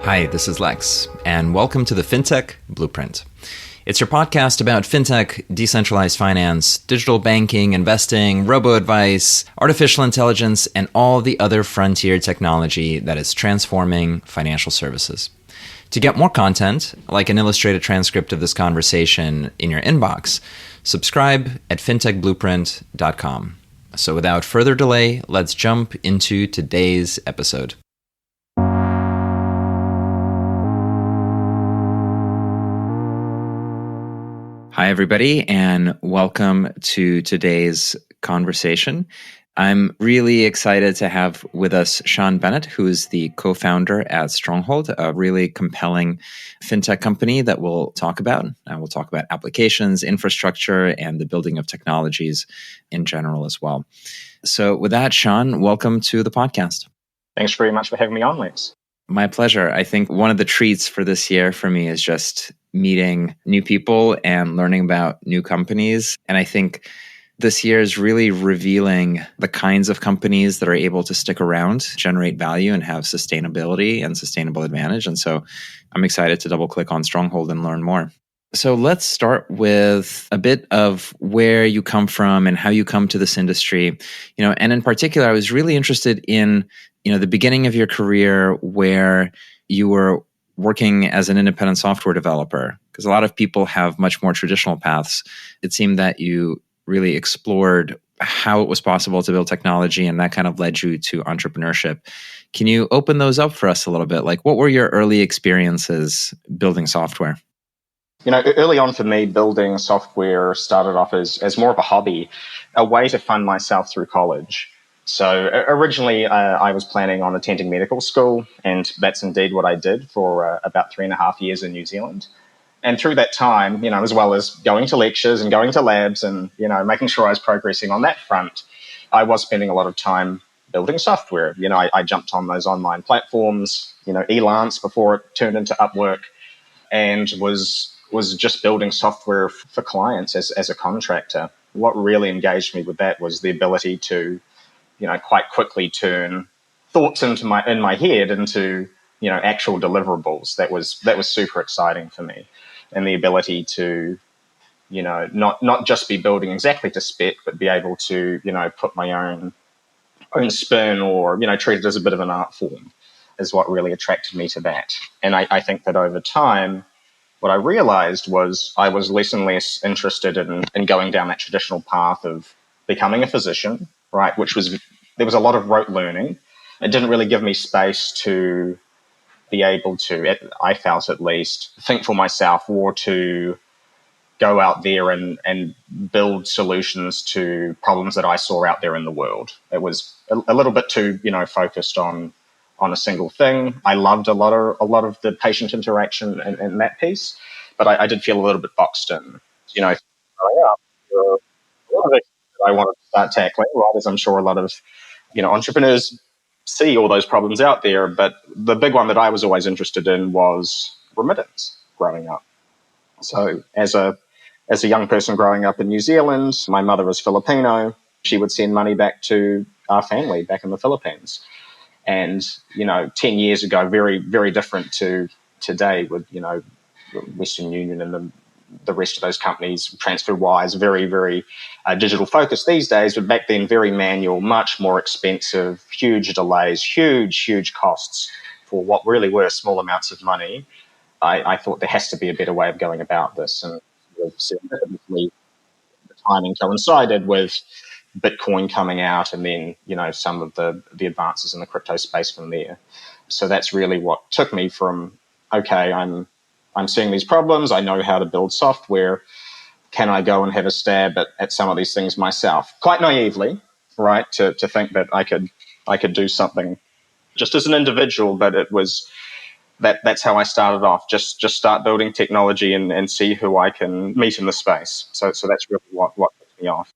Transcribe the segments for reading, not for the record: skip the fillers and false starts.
Hi, this is Lex, and welcome to the Fintech Blueprint. It's your podcast about fintech, decentralized finance, digital banking, investing, robo-advice, artificial intelligence, and all the other frontier technology that is transforming financial services. To get more content, like an illustrated transcript of this conversation in your inbox, subscribe at fintechblueprint.com. So without further delay, let's jump into today's episode. Hi, everybody, and welcome to today's conversation. I'm really excited to have with us Sean Bennett, who is the co-founder at Stronghold, a really compelling fintech company that we'll talk about. And we'll talk about applications, infrastructure, and the building of technologies in general as well. So with that, Sean, welcome to the podcast. Thanks very much for having me on, Lex. My pleasure. I think one of the treats for this year for me is just meeting new people and learning about new companies. And I think this year is really revealing the kinds of companies that are able to stick around, generate value, and have sustainability and sustainable advantage. And so I'm excited to double click on Stronghold and learn more. So let's start with a bit of where you come from and how you come to this industry. And in particular, I was really interested in, the beginning of your career where you were working as an independent software developer, because a lot of people have much more traditional paths. It seemed that you really explored how it was possible to build technology, and that kind of led you to entrepreneurship. Can you open those up for us a little bit? Like, what were your early experiences building software? Early on for me, building software started off as more of a hobby, a way to fund myself through college. So originally, I was planning on attending medical school, and that's indeed what I did for about 3.5 years in New Zealand. And through that time, as well as going to lectures and going to labs and, making sure I was progressing on that front, I was spending a lot of time building software. I jumped on those online platforms, Elance before it turned into Upwork, and was just building software for clients as a contractor. What really engaged me with that was the ability to, quite quickly turn thoughts in my head into, actual deliverables. That was super exciting for me. And the ability to, not just be building exactly to spec, but be able to, put my own spin or, treat it as a bit of an art form is what really attracted me to that. And I think that over time, what I realized was I was less and less interested in going down that traditional path of becoming a physician, right? There was a lot of rote learning. It didn't really give me space to be able to, I felt at least, think for myself or to go out there and build solutions to problems that I saw out there in the world. It was a little bit too, focused on a single thing. I loved a lot of the patient interaction and that piece, but I did feel a little bit boxed in. Growing up, a lot of it I wanted to start tackling, right, as I'm sure a lot of, entrepreneurs see all those problems out there. But the big one that I was always interested in was remittance growing up. So as a young person growing up in New Zealand, my mother was Filipino. She would send money back to our family back in the Philippines. And, 10 years ago, very, very different to today with, Western Union and the rest of those companies, TransferWise, very, very digital focused these days, but back then very manual, much more expensive, huge delays, huge costs for what really were small amounts of money. I thought there has to be a better way of going about this. And serendipitously, the timing coincided with Bitcoin coming out and then, some of the advances in the crypto space from there. So that's really what took me from, okay, I'm seeing these problems. I know how to build software. Can I go and have a stab at some of these things myself? Quite naively, right? To think that I could do something just as an individual, but it was that's how I started off. Just start building technology and see who I can meet in the space. So that's really what took me off.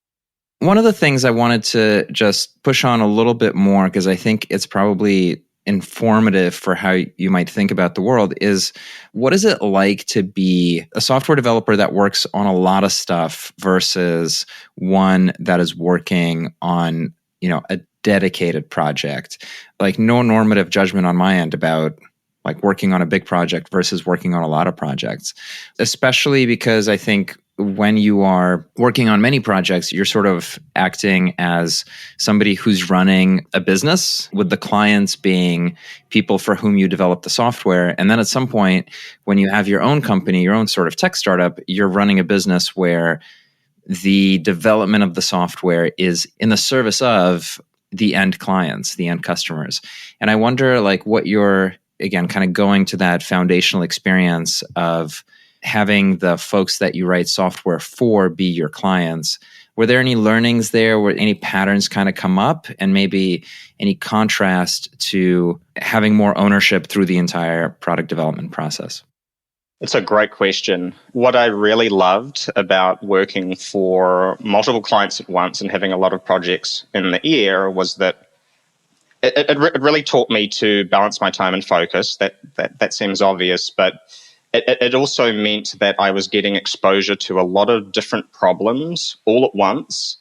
One of the things I wanted to just push on a little bit more, because I think it's probably informative for how you might think about the world, is what is it like to be a software developer that works on a lot of stuff versus one that is working on, a dedicated project? Like, no normative judgment on my end about like working on a big project versus working on a lot of projects, especially because I think when you are working on many projects, you're sort of acting as somebody who's running a business, with the clients being people for whom you develop the software. And then at some point, when you have your own company, your own sort of tech startup, you're running a business where the development of the software is in the service of the end clients, the end customers. And I wonder, like, what you're, again, kind of going to that foundational experience of having the folks that you write software for be your clients. Were there any learnings there? Were any patterns kind of come up, and maybe any contrast to having more ownership through the entire product development process? It's a great question. What I really loved about working for multiple clients at once and having a lot of projects in the air was that it really taught me to balance my time and focus. That seems obvious, but it also meant that I was getting exposure to a lot of different problems all at once,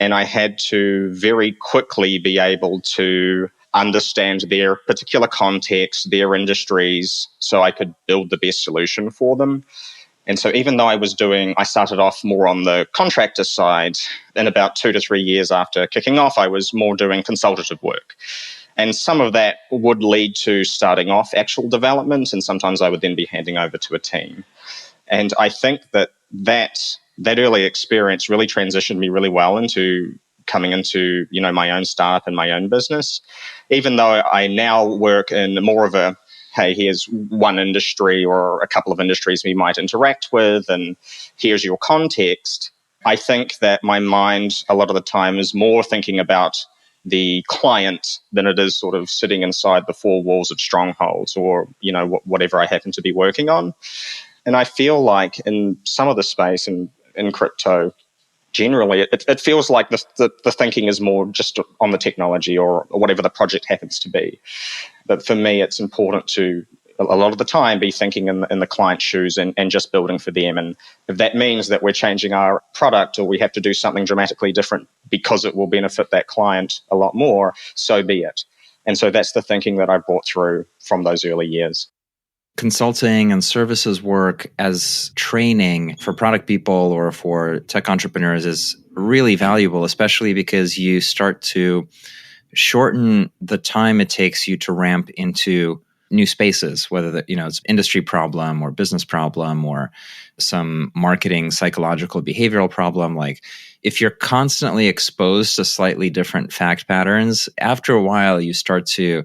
and I had to very quickly be able to understand their particular context, their industries, so I could build the best solution for them. And so even though I started off more on the contractor side, and about 2 to 3 years after kicking off, I was more doing consultative work. And some of that would lead to starting off actual development, and sometimes I would then be handing over to a team. And I think that early experience really transitioned me really well into coming into, my own startup and my own business. Even though I now work in more of a, hey, here's one industry or a couple of industries we might interact with, and here's your context. I think that my mind a lot of the time is more thinking about the client than it is sort of sitting inside the four walls of Strongholds or, whatever I happen to be working on. And I feel like in some of the space in crypto, generally, it feels like the thinking is more just on the technology or whatever the project happens to be. But for me, it's important to, a lot of the time, be thinking in the client's shoes and just building for them. And if that means that we're changing our product or we have to do something dramatically different because it will benefit that client a lot more, so be it. And so that's the thinking that I brought through from those early years. Consulting and services work as training for product people or for tech entrepreneurs is really valuable, especially because you start to shorten the time it takes you to ramp into new spaces, whether it's industry problem or business problem or some marketing, psychological, behavioral problem. Like, if you're constantly exposed to slightly different fact patterns, after a while you start to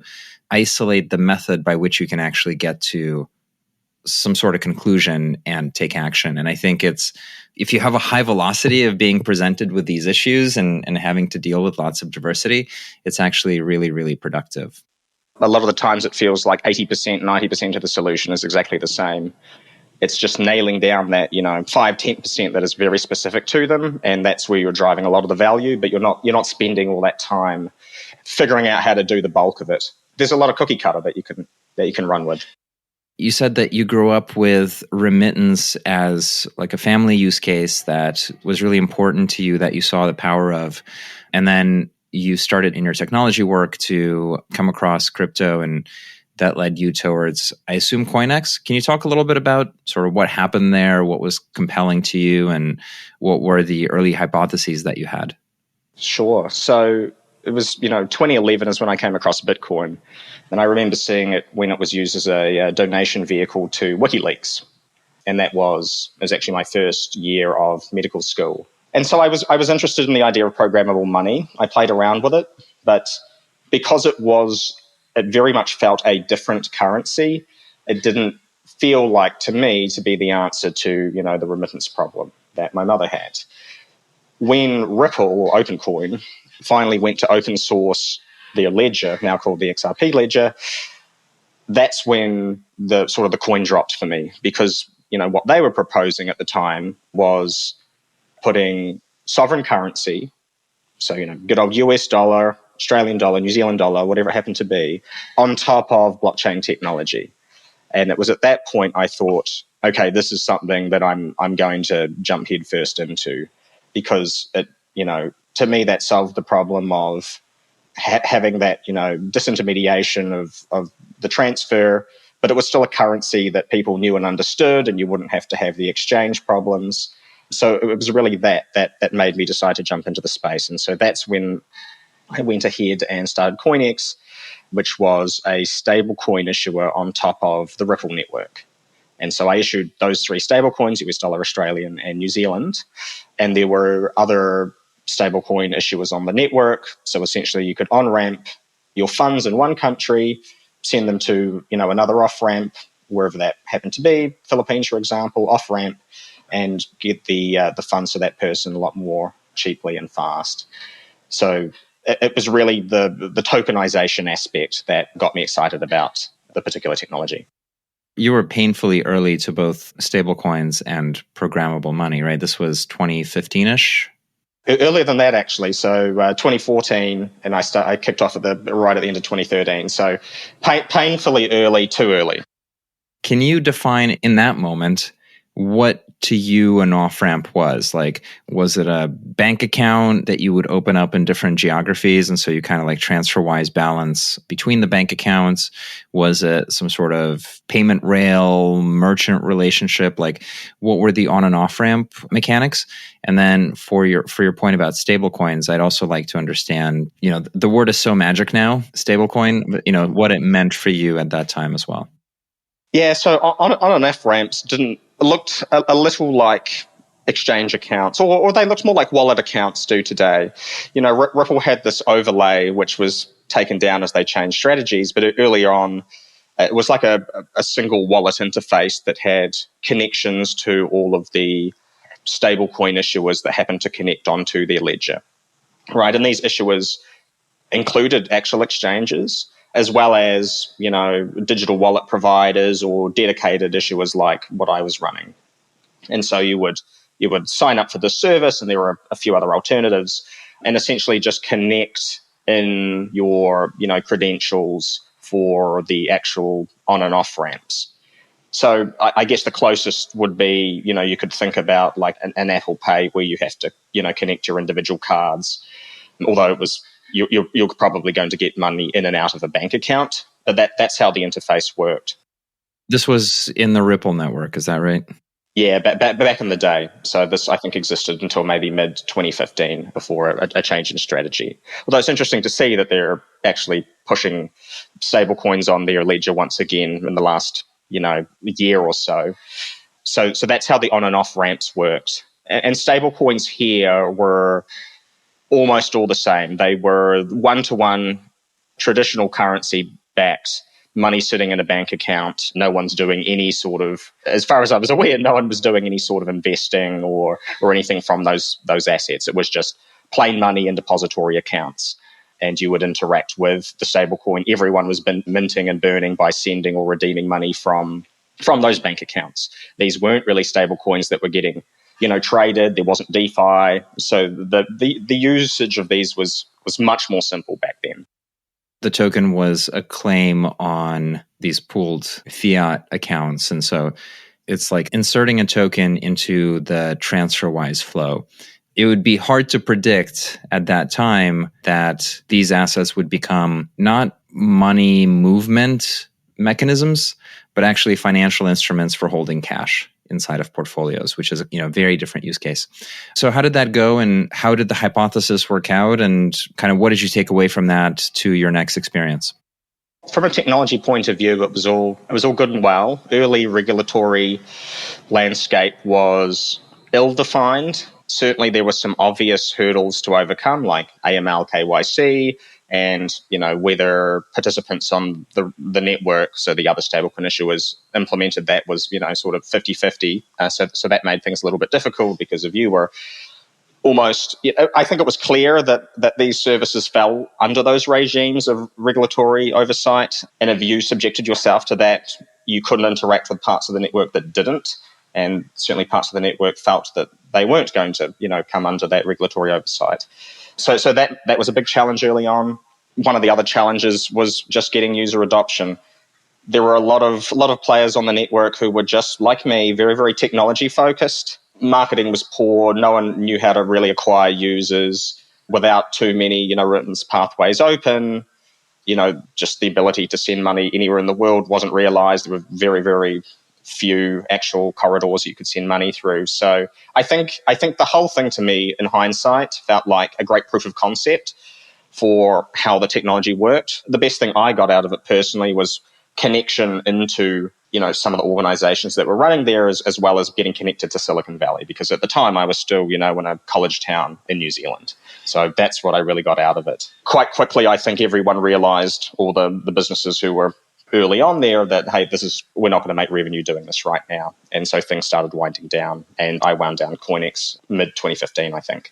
isolate the method by which you can actually get to some sort of conclusion and take action. And I think if you have a high velocity of being presented with these issues and having to deal with lots of diversity, it's actually really, really productive. A lot of the times it feels like 80%, 90% of the solution is exactly the same. It's just nailing down that, 5-10% that is very specific to them. And that's where you're driving a lot of the value, but you're not spending all that time figuring out how to do the bulk of it. There's a lot of cookie cutter that you can run with. You said that you grew up with remittance as like a family use case that was really important to you, that you saw the power of. And then you started in your technology work to come across crypto, and that led you towards, I assume, Coinex. Can you talk a little bit about sort of what happened there, what was compelling to you, and what were the early hypotheses that you had? Sure. So it was, 2011 is when I came across Bitcoin. And I remember seeing it when it was used as a donation vehicle to WikiLeaks. And that was actually my first year of medical school. And so I was interested in the idea of programmable money. I played around with it, but because it very much felt a different currency, it didn't feel like to me to be the answer to, the remittance problem that my mother had. When Ripple or OpenCoin finally went to open source their ledger, now called the XRP ledger, that's when the coin dropped for me, because what they were proposing at the time was putting sovereign currency, so good old US dollar, Australian dollar, New Zealand dollar, whatever it happened to be, on top of blockchain technology. And it was at that point I thought, okay, this is something that I'm going to jump headfirst into, because it, to me, that solved the problem of having that, disintermediation of the transfer, but it was still a currency that people knew and understood, and you wouldn't have to have the exchange problems. So it was really that made me decide to jump into the space. And so that's when I went ahead and started Coinex, which was a stablecoin issuer on top of the Ripple network. And so I issued those three stablecoins, US dollar, Australian, and New Zealand. And there were other stablecoin issuers on the network. So essentially you could on-ramp your funds in one country, send them to, another off-ramp, wherever that happened to be, Philippines, for example, off-ramp, and get the funds to that person a lot more cheaply and fast. So it was really the tokenization aspect that got me excited about the particular technology. You were painfully early to both stablecoins and programmable money, right? This was 2015-ish? Earlier than that, actually. So 2014, and I kicked off right at the end of 2013. So painfully early, too early. Can you define in that moment what to you an off-ramp was? Like, was it a bank account that you would open up in different geographies, and so you kind of like transfer-wise balance between the bank accounts? Was it some sort of payment rail, merchant relationship? Like, what were the on and off-ramp mechanics? And then for your point about stablecoins, I'd also like to understand, the word is so magic now, stablecoin, but what it meant for you at that time as well. Yeah, so on and off ramps looked a little like exchange accounts, or they looked more like wallet accounts do today. Ripple had this overlay which was taken down as they changed strategies, but earlier on, it was like a single wallet interface that had connections to all of the stablecoin issuers that happened to connect onto their ledger, right? And these issuers included actual exchanges, as well as, digital wallet providers or dedicated issuers like what I was running. And so you would sign up for the service, and there were a few other alternatives, and essentially just connect in your, credentials for the actual on and off ramps. So I guess the closest would be, you could think about like an Apple Pay where you have to, connect your individual cards, although it was you're probably going to get money in and out of a bank account. But that's how the interface worked. This was in the Ripple network, is that right? Yeah, back in the day. So this, I think, existed until maybe mid-2015 before a change in strategy. Although it's interesting to see that they're actually pushing stablecoins on their ledger once again in the last, year or so. So that's how the on and off ramps worked. And stablecoins here were almost all the same. They were one-to-one traditional currency backed, money sitting in a bank account. No one's doing any sort of, as far as I was aware, no one was doing any sort of investing or anything from those assets. It was just plain money in depository accounts. And you would interact with the stablecoin. Everyone was minting and burning by sending or redeeming money from those bank accounts. These weren't really stablecoins that were getting traded. There wasn't DeFi. So the usage of these was much more simple back then. The token was a claim on these pooled fiat accounts. And so it's like inserting a token into the TransferWise flow. It would be hard to predict at that time that these assets would become not money movement mechanisms, but actually financial instruments for holding cash inside of portfolios, which is a very different use case. So how did that go, and how did the hypothesis work out, and kind of what did you take away from that to your next experience? From a technology point of view, it was all good and well. Early regulatory landscape was ill-defined. Certainly there were some obvious hurdles to overcome, like AML, KYC, and whether participants on the network, so the other stablecoin issuers, implemented that was sort of 50-50. So that made things a little bit difficult because if you were almost, I think it was clear that these services fell under those regimes of regulatory oversight, and if you subjected yourself to that, you couldn't interact with parts of the network that didn't. And certainly parts of the network felt that they weren't going to, come under that regulatory oversight. So that was a big challenge early on. One of the other challenges was just getting user adoption. There were a lot of players on the network who were just like me, very, very technology focused. Marketing was poor. No one knew how to really acquire users without too many, remittance pathways open. just the ability to send money anywhere in the world wasn't realized. There were very, very few actual corridors you could send money through. So I think the whole thing to me, in hindsight, felt like a great proof of concept for how the technology worked. The best thing I got out of it personally was connection into some of the organizations that were running there, as well as getting connected to Silicon Valley, because at the time I was still in a college town in New Zealand. So that's what I really got out of it. Quite quickly, I think everyone realized, all the businesses who were early on there, that, hey, we're not going to make revenue doing this right now. And so things started winding down, and I wound down Coinex mid-2015, I think.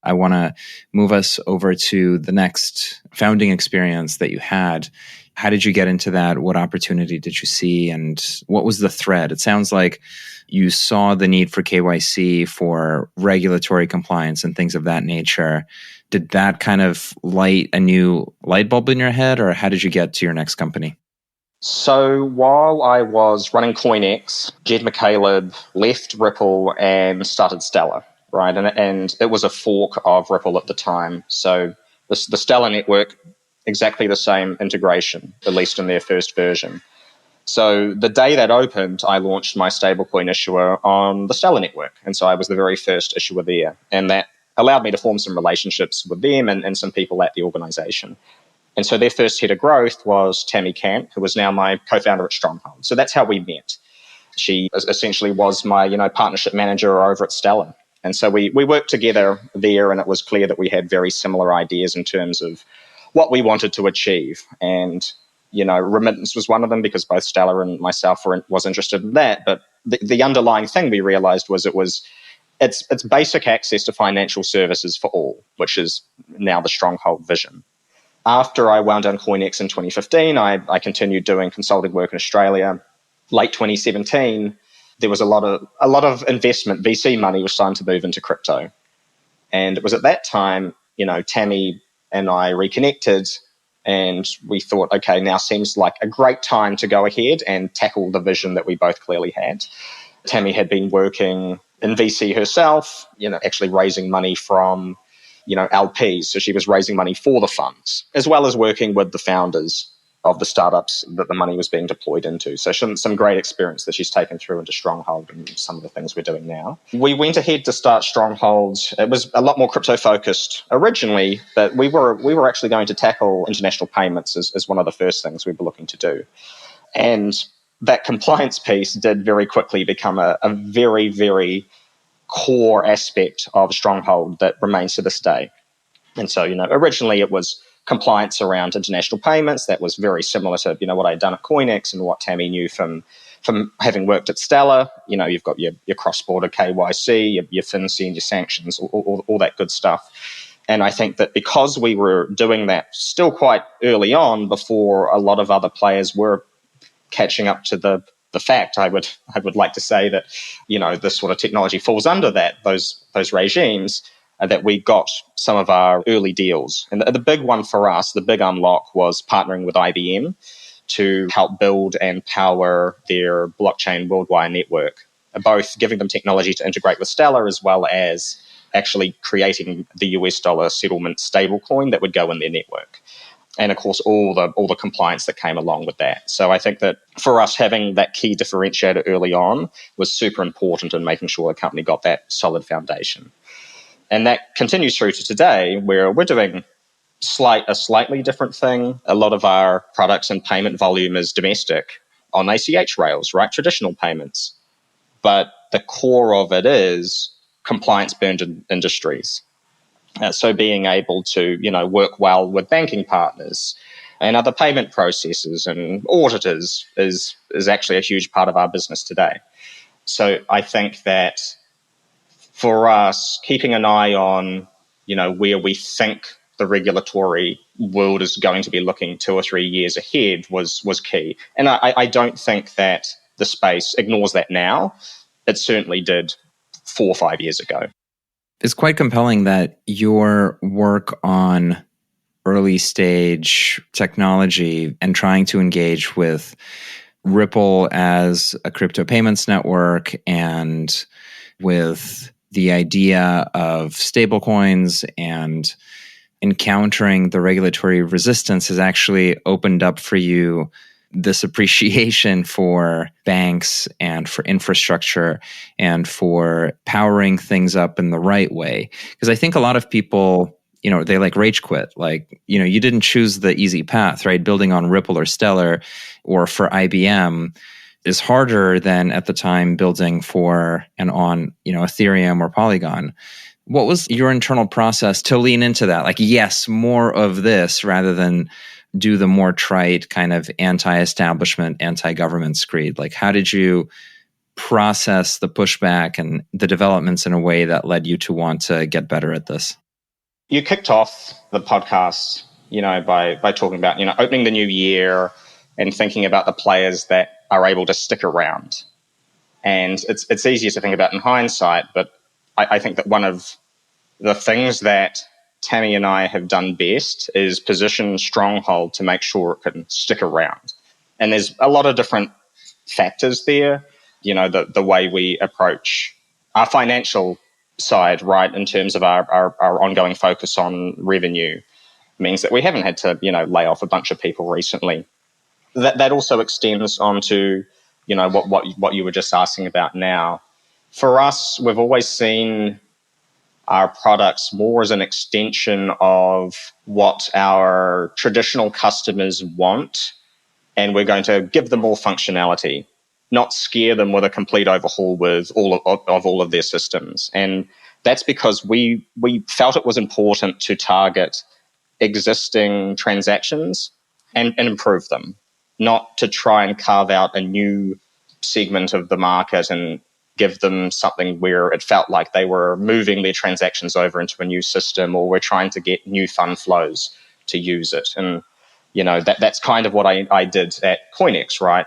I want to move us over to the next founding experience that you had. How did you get into that? What opportunity did you see? And what was the thread? It sounds like you saw the need for KYC, for regulatory compliance and things of that nature. Did that kind of light a new light bulb in your head, or how did you get to your next company? So while I was running Coinex, Jed McCaleb left Ripple and started Stella, right? And it was a fork of Ripple at the time. So the Stella network, exactly the same integration, at least in their first version. So the day that opened, I launched my stablecoin issuer on the Stella network. And so I was the very first issuer there. And that allowed me to form some relationships with them and some people at the organization. And so their first head of growth was Tammy Camp, who was now my co-founder at Stronghold. So that's how we met. She essentially was my, partnership manager over at Stella. And so we worked together there, and it was clear that we had very similar ideas in terms of what we wanted to achieve. And, remittance was one of them, because both Stella and myself was interested in that. But the underlying thing we realized was it's basic access to financial services for all, which is now the Stronghold vision. After I wound down Coinex in 2015, I continued doing consulting work in Australia. Late 2017, there was a lot of investment. VC money was starting to move into crypto. And it was at that time, Tammy and I reconnected, and we thought, okay, now seems like a great time to go ahead and tackle the vision that we both clearly had. Tammy had been working in VC herself, actually raising money from LPs. So she was raising money for the funds, as well as working with the founders of the startups that the money was being deployed into. So some great experience that she's taken through into Stronghold and some of the things we're doing now. We went ahead to start Stronghold. It was a lot more crypto focused originally, but we were actually going to tackle international payments as one of the first things we were looking to do. And that compliance piece did very quickly become a very, very core aspect of Stronghold that remains to this day. And so, originally it was compliance around international payments. That was very similar to, what I'd done at Coinex and what Tammy knew from having worked at Stella. You've got your cross-border KYC, your FinCEN, and your sanctions, all that good stuff. And I think that because we were doing that still quite early on, before a lot of other players were catching up to the fact, I would like to say that, this sort of technology falls under those regimes, that we got some of our early deals. And the big one for us, the big unlock, was partnering with IBM to help build and power their blockchain worldwide network, both giving them technology to integrate with Stella, as well as actually creating the US dollar settlement stablecoin that would go in their network. And of course, all the compliance that came along with that. So I think that for us, having that key differentiator early on was super important in making sure the company got that solid foundation. And that continues through to today, where we're doing a slightly different thing. A lot of our products and payment volume is domestic on ACH rails, right? Traditional payments. But the core of it is compliance-burdened industries. So being able to, work well with banking partners and other payment processors and auditors is actually a huge part of our business today. So I think that for us, keeping an eye on, where we think the regulatory world is going to be looking 2 or 3 years ahead was key. And I don't think that the space ignores that now. It certainly did 4 or 5 years ago. It's quite compelling that your work on early stage technology and trying to engage with Ripple as a crypto payments network and with the idea of stablecoins and encountering the regulatory resistance has actually opened up for you this appreciation for banks and for infrastructure and for powering things up in the right way. Because I think a lot of people, they like rage quit. Like, you didn't choose the easy path, right? Building on Ripple or Stellar or for IBM is harder than at the time building for and on, Ethereum or Polygon. What was your internal process to lean into that? Like, yes, more of this rather than do the more trite kind of anti-establishment, anti-government screed? Like, how did you process the pushback and the developments in a way that led you to want to get better at this? You kicked off the podcast, by talking about, opening the new year and thinking about the players that are able to stick around. And it's easier to think about in hindsight, but I think that one of the things that Tammy and I have done best is position Stronghold to make sure it can stick around. And there's a lot of different factors there, the way we approach our financial side, right, in terms of our ongoing focus on revenue means that we haven't had to, lay off a bunch of people recently. That also extends onto, what you were just asking about now. For us, we've always seen our products more as an extension of what our traditional customers want, and we're going to give them more functionality, not scare them with a complete overhaul with all of their systems. And that's because we felt it was important to target existing transactions and improve them, not to try and carve out a new segment of the market and give them something where it felt like they were moving their transactions over into a new system, or we're trying to get new fund flows to use it. And, that's kind of what I did at Coinex, right?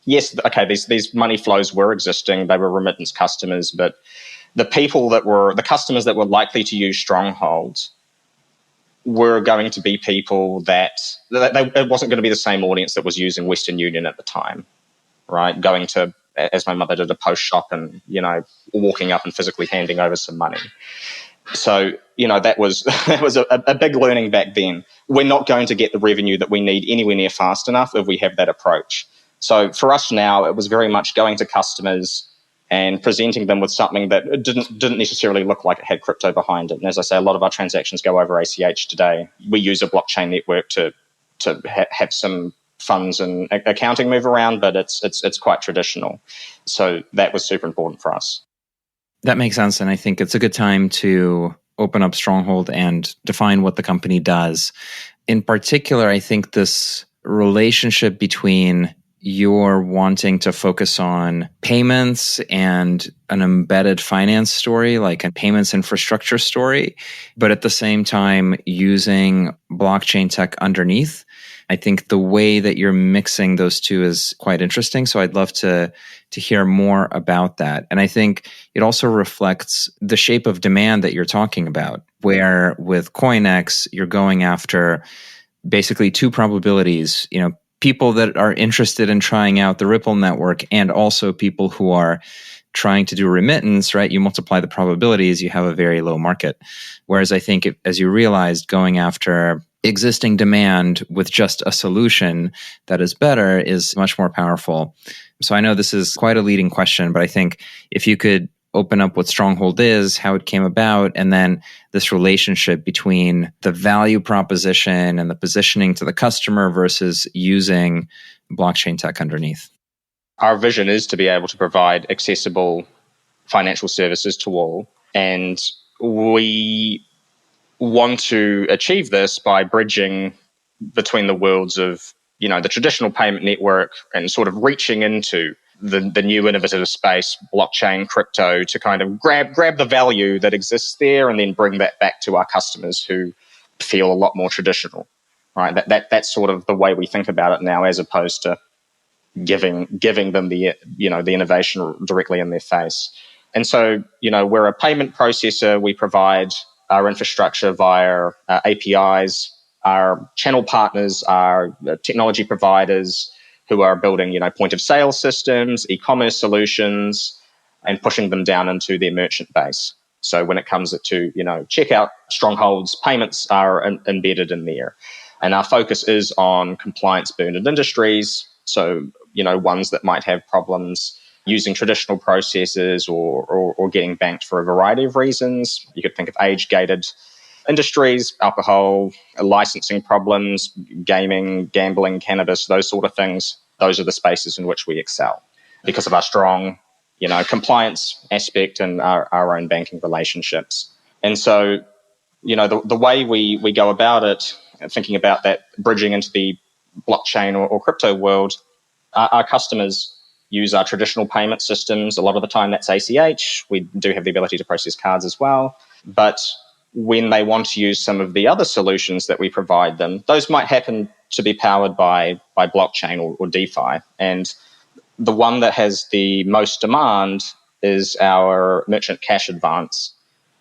Yes, okay, these money flows were existing. They were remittance customers, but the customers that were likely to use Stronghold were going to be people that it wasn't going to be the same audience that was using Western Union at the time, right? Going to, as my mother did, a post shop and, walking up and physically handing over some money. So, that was a big learning back then. We're not going to get the revenue that we need anywhere near fast enough if we have that approach. So for us now, it was very much going to customers and presenting them with something that didn't necessarily look like it had crypto behind it. And as I say, a lot of our transactions go over ACH today. We use a blockchain network to have some funds and accounting move around, but it's quite traditional. So that was super important for us. That makes sense. And I think it's a good time to open up Stronghold and define what the company does. In particular, I think this relationship between you're wanting to focus on payments and an embedded finance story, like a payments infrastructure story, but at the same time using blockchain tech underneath. I think the way that you're mixing those two is quite interesting. So I'd love to hear more about that. And I think it also reflects the shape of demand that you're talking about, where with Coinex, you're going after basically two probabilities, people that are interested in trying out the Ripple network and also people who are trying to do remittance, right? You multiply the probabilities, you have a very low market. Whereas I think as you realized, going after existing demand with just a solution that is better is much more powerful. So I know this is quite a leading question, but I think if you could open up what Stronghold is, how it came about, and then this relationship between the value proposition and the positioning to the customer versus using blockchain tech underneath. Our vision is to be able to provide accessible financial services to all. And we want to achieve this by bridging between the worlds of, the traditional payment network and sort of reaching into the new innovative space, blockchain, crypto, to kind of grab the value that exists there and then bring that back to our customers who feel a lot more traditional, right? That's sort of the way we think about it now, as opposed to giving them the innovation directly in their face. And so, we're a payment processor. We provide our infrastructure via APIs. Our channel partners are technology providers who are building, point of sale systems, e-commerce solutions, and pushing them down into their merchant base. So when it comes to, checkout, Stronghold's payments are embedded in there. And our focus is on compliance-burdened industries. So, ones that might have problems using traditional processes or getting banked for a variety of reasons. You could think of age-gated industries, alcohol, licensing problems, gaming, gambling, cannabis, those sort of things. Those are the spaces in which we excel because of our strong, compliance aspect and our own banking relationships. And so, the way we go about it, thinking about that bridging into the blockchain or crypto world, our customers use our traditional payment systems. A lot of the time that's ACH. We do have the ability to process cards as well. But when they want to use some of the other solutions that we provide them, those might happen to be powered by blockchain or DeFi. And the one that has the most demand is our merchant cash advance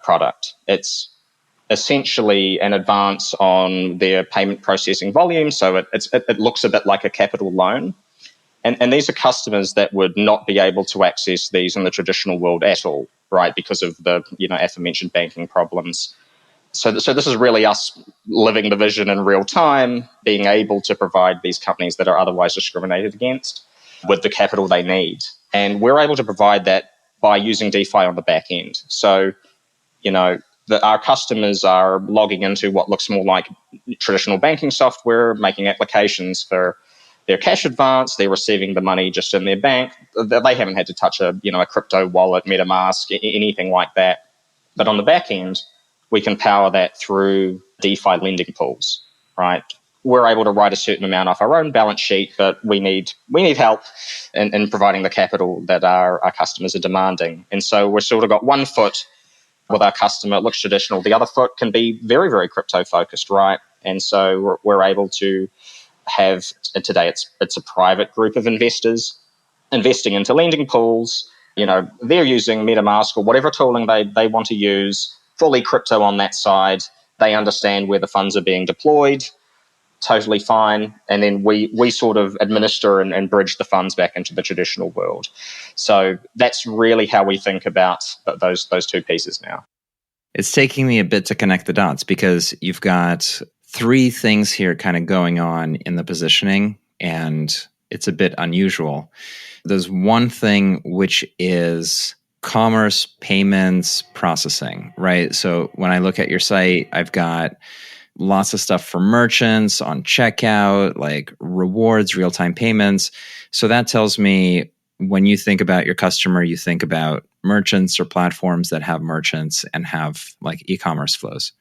product. It's essentially an advance on their payment processing volume. So it looks a bit like a capital loan. And these are customers that would not be able to access these in the traditional world at all, right? Because of the, aforementioned banking problems. So this is really us living the vision in real time, being able to provide these companies that are otherwise discriminated against with the capital they need. And we're able to provide that by using DeFi on the back end. So, our customers are logging into what looks more like traditional banking software, making applications for their cash advance. They're receiving the money just in their bank. They haven't had to touch a crypto wallet, MetaMask, anything like that. But on the back end, we can power that through DeFi lending pools, right? We're able to write a certain amount off our own balance sheet, but we need help in providing the capital that our customers are demanding. And so we've sort of got one foot with our customer. It looks traditional. The other foot can be very, very crypto focused, right? And so we're able to have, today it's a private group of investors investing into lending pools. They're using MetaMask or whatever tooling they want to use, fully crypto on that side. They understand where the funds are being deployed, totally fine. And then we sort of administer and bridge the funds back into the traditional world. So that's really how we think about those two pieces now. It's taking me a bit to connect the dots because you've got three things here kind of going on in the positioning, and it's a bit unusual. There's one thing which is commerce, payments, processing, right? So when I look at your site, I've got lots of stuff for merchants on checkout, like rewards, real-time payments. So that tells me when you think about your customer, you think about merchants or platforms that have merchants and have like e-commerce flows.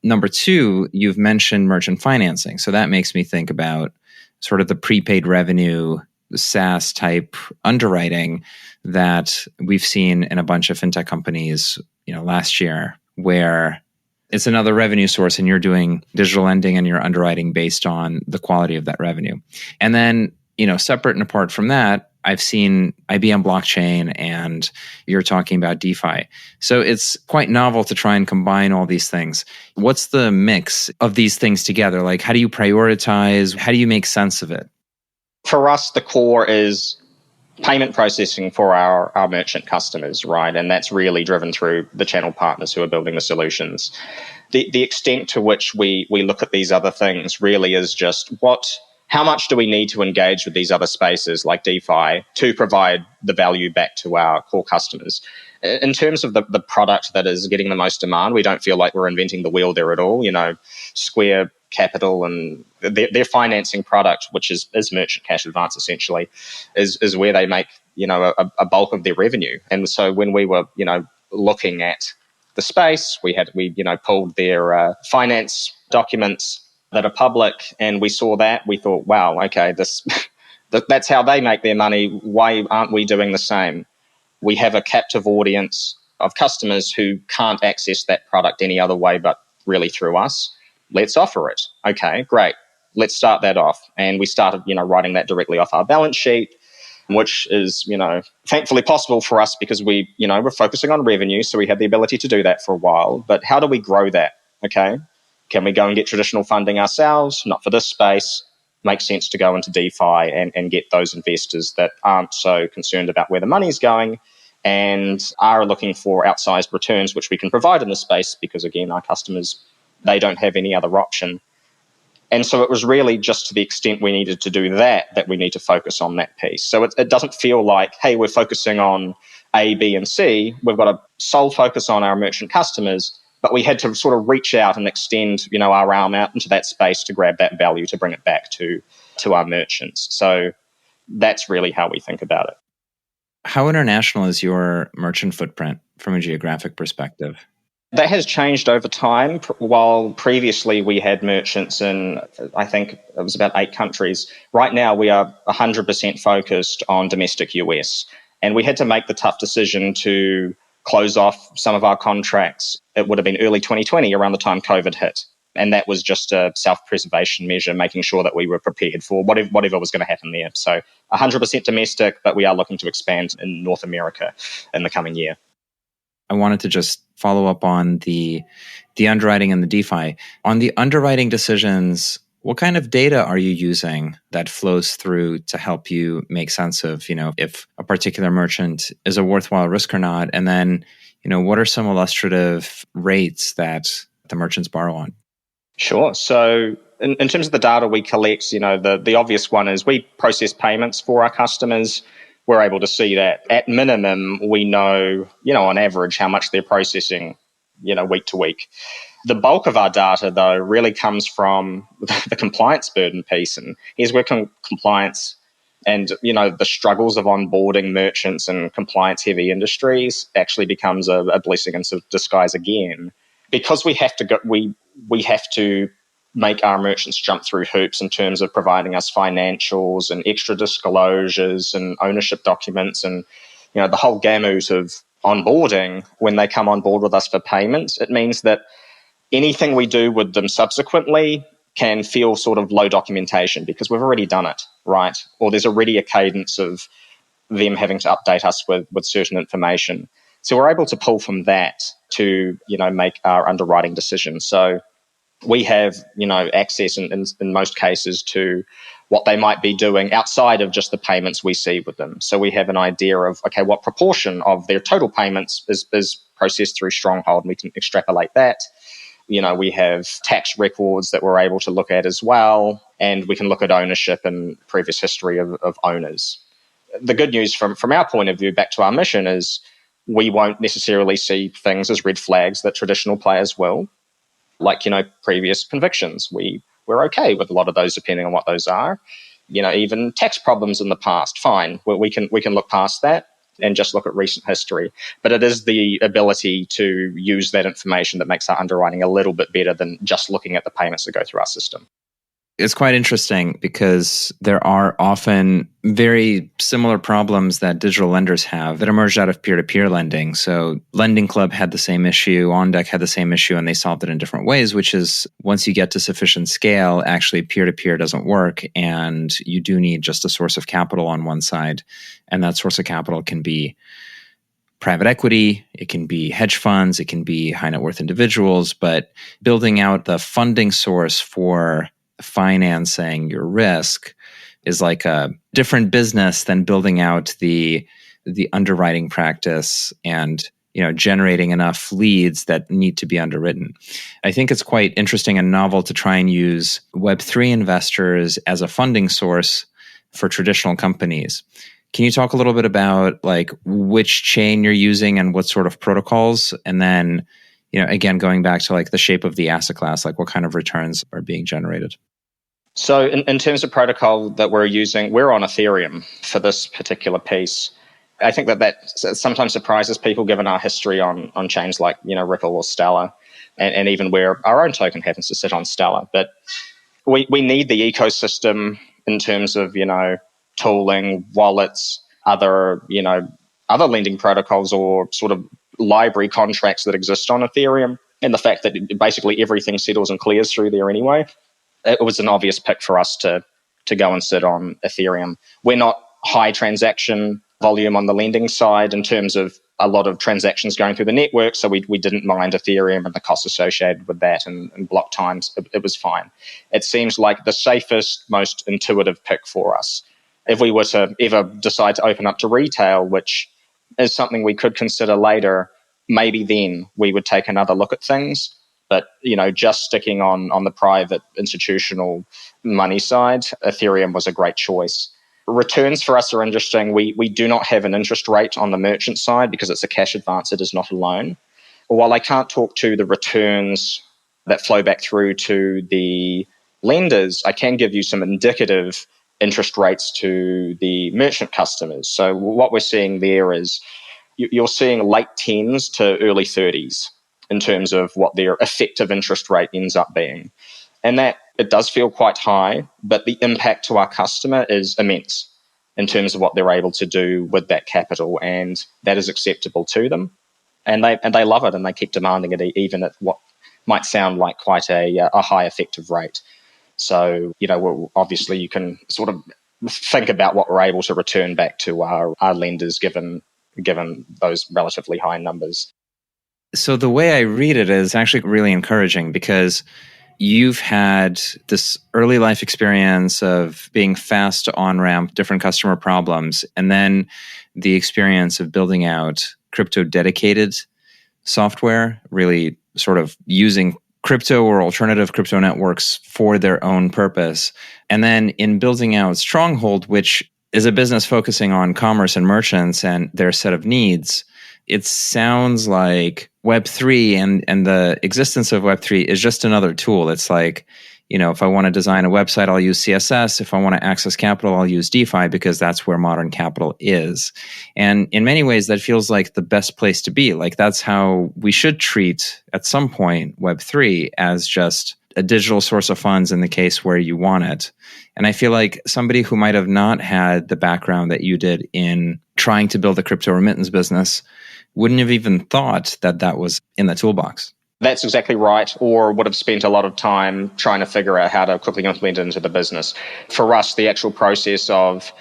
Number two, you've mentioned merchant financing. So that makes me think about sort of the prepaid revenue, SaaS type underwriting that we've seen in a bunch of fintech companies, last year, where it's another revenue source and you're doing digital lending and you're underwriting based on the quality of that revenue. And then, separate and apart from that, I've seen IBM blockchain and you're talking about DeFi. So it's quite novel to try and combine all these things. What's the mix of these things together? Like, how do you prioritize? How do you make sense of it? For us, the core is payment processing for our merchant customers, right? And that's really driven through the channel partners who are building the solutions. The extent to which we look at these other things really is just how much do we need to engage with these other spaces like DeFi to provide the value back to our core customers? In terms of the product that is getting the most demand, we don't feel like we're inventing the wheel there at all. Square Capital and their financing product, which is merchant cash advance essentially, is where they make a bulk of their revenue. And so when we were looking at the space, we pulled their finance documents that are public, and we saw that. We thought, wow, okay, that's how they make their money. Why aren't we doing the same? We have a captive audience of customers who can't access that product any other way but really through us. Let's offer it. Okay, great. Let's start that off. And we started, writing that directly off our balance sheet, which is, thankfully possible for us because we're focusing on revenue. So we had the ability to do that for a while. But how do we grow that? Okay. Can we go and get traditional funding ourselves? Not for this space. Makes sense to go into DeFi and get those investors that aren't so concerned about where the money's going and are looking for outsized returns, which we can provide in the space because, again, our customers, they don't have any other option. And so it was really just to the extent we needed to do that we need to focus on that piece. So it doesn't feel like, hey, we're focusing on A, B, and C. We've got a sole focus on our merchant customers, but we had to sort of reach out and extend, our arm out into that space to grab that value, to bring it back to our merchants. So that's really how we think about it. How international is your merchant footprint from a geographic perspective? That has changed over time. While previously we had merchants in, I think it was about 8 countries, right now we are 100% focused on domestic US. And we had to make the tough decision to close off some of our contracts. It would have been early 2020, around the time COVID hit. And that was just a self-preservation measure, making sure that we were prepared for whatever was going to happen there. So 100% domestic, but we are looking to expand in North America in the coming year. I wanted to just follow up on the underwriting and the DeFi. On the underwriting decisions, what kind of data are you using that flows through to help you make sense of, if a particular merchant is a worthwhile risk or not? And then, what are some illustrative rates that the merchants borrow on? Sure. So in terms of the data we collect, the obvious one is we process payments for our customers. We're able to see that at minimum, we know, on average, how much they're processing, week to week. The bulk of our data, though, really comes from the compliance burden piece. And here's where compliance and, the struggles of onboarding merchants and compliance-heavy industries actually becomes a blessing in disguise again. Because we have to make our merchants jump through hoops in terms of providing us financials and extra disclosures and ownership documents and, the whole gamut of onboarding when they come on board with us for payments. It means that anything we do with them subsequently can feel sort of low documentation because we've already done it, right? Or there's already a cadence of them having to update us with certain information. So we're able to pull from that to, make our underwriting decisions. So we have, access in most cases to what they might be doing outside of just the payments we see with them. So we have an idea of, okay, what proportion of their total payments is processed through Stronghold, and we can extrapolate that. We have tax records that we're able to look at as well, and we can look at ownership and previous history of owners. The good news from our point of view, back to our mission, is we won't necessarily see things as red flags that traditional players will. Like, previous convictions. We're okay with a lot of those, depending on what those are. Even tax problems in the past, fine. We can look past that and just look at recent history. But it is the ability to use that information that makes our underwriting a little bit better than just looking at the payments that go through our system. It's quite interesting because there are often very similar problems that digital lenders have that emerged out of peer-to-peer lending. So Lending Club had the same issue, OnDeck had the same issue, and they solved it in different ways, which is once you get to sufficient scale, actually peer-to-peer doesn't work, and you do need just a source of capital on one side. And that source of capital can be private equity, it can be hedge funds, it can be high net worth individuals, but building out the funding source for financing your risk is like a different business than building out the underwriting practice and generating enough leads that need to be underwritten. I think it's quite interesting and novel to try and use Web3 investors as a funding source for traditional companies. Can you talk a little bit about which chain you're using and what sort of protocols? And then, again, going back to the shape of the asset class, what kind of returns are being generated? So in terms of protocol that we're using, we're on Ethereum for this particular piece. I think that sometimes surprises people given our history on chains like, Ripple or Stella, and even where our own token happens to sit on Stella. But we need the ecosystem in terms of, tooling, wallets, other lending protocols or sort of library contracts that exist on Ethereum. And the fact that basically everything settles and clears through there anyway. It was an obvious pick for us to go and sit on Ethereum. We're not high transaction volume on the lending side in terms of a lot of transactions going through the network, so we didn't mind Ethereum and the costs associated with that and block times. It was fine. It seems like the safest, most intuitive pick for us. If we were to ever decide to open up to retail, which is something we could consider later, maybe then we would take another look at things. But, just sticking on the private institutional money side, Ethereum was a great choice. Returns for us are interesting. We do not have an interest rate on the merchant side because it's a cash advance. It is not a loan. While I can't talk to the returns that flow back through to the lenders, I can give you some indicative interest rates to the merchant customers. So what we're seeing there is you're seeing late 10s to early 30s in terms of what their effective interest rate ends up being. And that it does feel quite high, but the impact to our customer is immense in terms of what they're able to do with that capital, and that is acceptable to them. And they love it, and they keep demanding it even at what might sound like quite a high effective rate. So, obviously you can sort of think about what we're able to return back to our lenders given those relatively high numbers. So the way I read it is actually really encouraging because you've had this early life experience of being fast to on-ramp different customer problems, and then the experience of building out crypto-dedicated software, really sort of using crypto or alternative crypto networks for their own purpose. And then in building out Stronghold, which is a business focusing on commerce and merchants and their set of needs, it sounds like Web3 and the existence of Web3 is just another tool. It's like, if I want to design a website, I'll use CSS. If I want to access capital, I'll use DeFi because that's where modern capital is. And in many ways, that feels like the best place to be. Like that's how we should treat, at some point, Web3 as just a digital source of funds in the case where you want it. And I feel like somebody who might have not had the background that you did in trying to build a crypto remittance business wouldn't have even thought that that was in the toolbox. That's exactly right, or would have spent a lot of time trying to figure out how to quickly implement it into the business. For us, the actual process of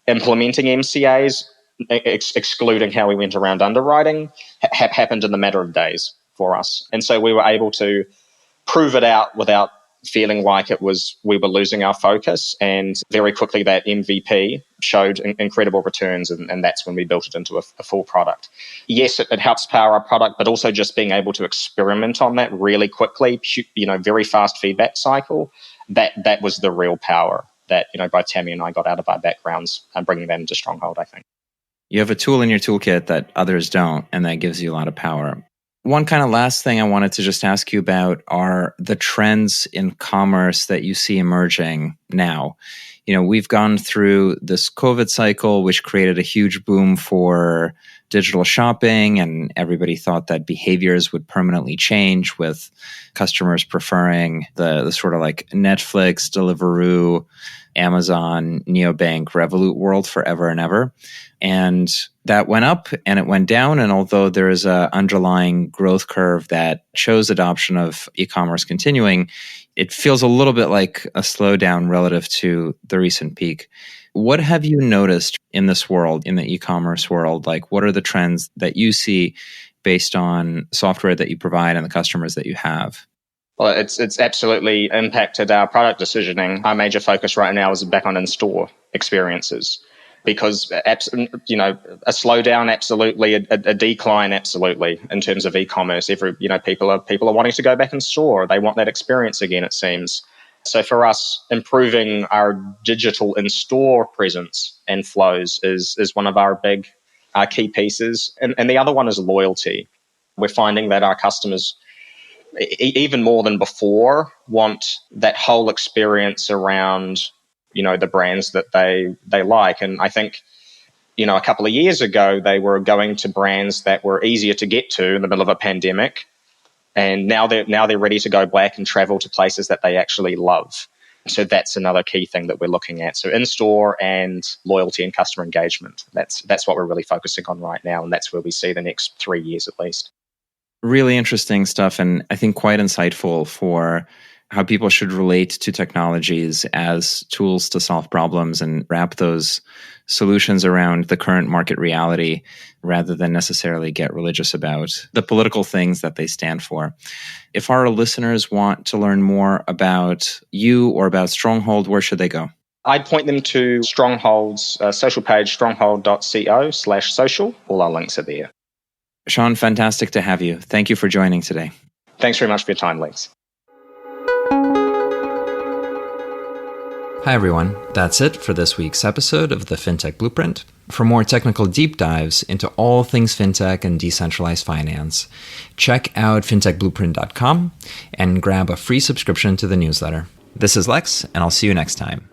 implementing MCAs, excluding how we went around underwriting, happened in the matter of days for us. And so we were able to prove it out without feeling like we were losing our focus. And very quickly that MVP showed incredible returns, and that's when we built it into a full product. Yes, it helps power our product, but also just being able to experiment on that really quickly, very fast feedback cycle, that was the real power that, both Tammy and I got out of our backgrounds and bringing that into Stronghold, I think. You have a tool in your toolkit that others don't, and that gives you a lot of power. One kind of last thing I wanted to just ask you about are the trends in commerce that you see emerging now. We've gone through this COVID cycle, which created a huge boom for digital shopping, and everybody thought that behaviors would permanently change with customers preferring the sort of like Netflix, Deliveroo, Amazon, Neobank, Revolut world forever and ever. And that went up and it went down. And although there is an underlying growth curve that shows adoption of e-commerce continuing, it feels a little bit like a slowdown relative to the recent peak. What have you noticed in this world, in the e-commerce world? Like, what are the trends that you see based on software that you provide and the customers that you have? Well, it's absolutely impacted our product decisioning. Our major focus right now is back on in-store experiences because, a slowdown, absolutely, a decline, absolutely, in terms of e-commerce. People are wanting to go back in store. They want that experience again, it seems. So for us, improving our digital in-store presence and flows is one of our key pieces. And the other one is loyalty. We're finding that our customers, even more than before, want that whole experience around, the brands that they like. And I think, a couple of years ago, they were going to brands that were easier to get to in the middle of a pandemic. And now they're ready to go back and travel to places that they actually love. So that's another key thing that we're looking at. So in-store and loyalty and customer engagement. That's what we're really focusing on right now. And that's where we see the next 3 years at least. Really interesting stuff, and I think quite insightful for how people should relate to technologies as tools to solve problems and wrap those solutions around the current market reality rather than necessarily get religious about the political things that they stand for. If our listeners want to learn more about you or about Stronghold, where should they go? I'd point them to Stronghold's social page, stronghold.co/social. All our links are there. Sean, fantastic to have you. Thank you for joining today. Thanks very much for your time, Lex. Hi, everyone. That's it for this week's episode of the Fintech Blueprint. For more technical deep dives into all things fintech and decentralized finance, check out fintechblueprint.com and grab a free subscription to the newsletter. This is Lex, and I'll see you next time.